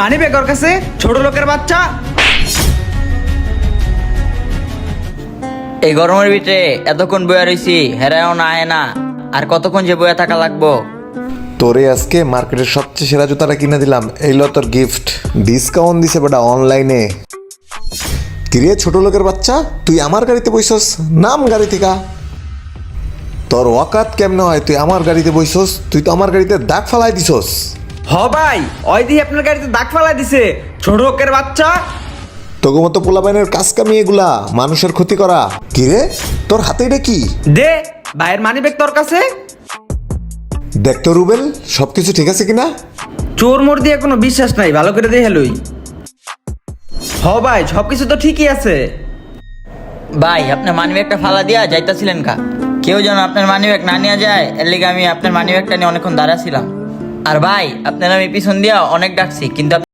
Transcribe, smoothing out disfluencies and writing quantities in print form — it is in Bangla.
মানি ব্যাগ ওর কাছে, ছোট লোকের বাচ্চা। এই গরমের ভিতরে এতক্ষণ বয়া রইছি, হেরাও না আয় না। আর কতক্ষণ যে বয়া থাকা লাগবো? তোরে আজকে মার্কেটের সবচেয়ে সেরা জুতাটা কিনে দিলাম, এইলো তোর গিফট। ডিসকাউন্ট দিছে বেটা অনলাইনে। কিরে ছোট লোকের বাচ্চা, তুই আমার গাড়িতে বইছস? নাম গাড়ি থেকে। তোর ওয়াকাত কেমনে হয় তুই আমার গাড়িতে বইছস? তুই তো আমার গাড়িতে দাগ ফালাই দিছস। হ ভাই, ওই দিয়ে আপনার গাড়িতে দাগ ফালাই দিছে, ছোট লোকের বাচ্চা। তোকে মতো পোলাপাইনের কাজ কামি এগুলা, মানুষের ক্ষতি করা। কিরে তোর হাতে এটা কি? দে ভাইয়ের মানি ব্যাগ তোর কাছে। দেখ তো রুবেল, সবকিছু ঠিক আছে কিনা? চোর মোর দিয়ে কোনো বিশ্বাস নাই, ভালো করে দেখে লই। হ ভাই, সবকিছু তো ঠিকই আছে। ভাই আপনার মানিব্যাগটা ফালা দিয়া যাইতাছিলেন কা? কেউ যেন আপনার মানিব্যাগ না নিয়ে যায়, এর লিগে আমি আপনার মানিব্যাগটা নিয়ে অনেকক্ষণ দাঁড়াছিলাম। আর ভাই আপনার আমি পিছন দিয়া অনেক ডাকছি, কিন্তু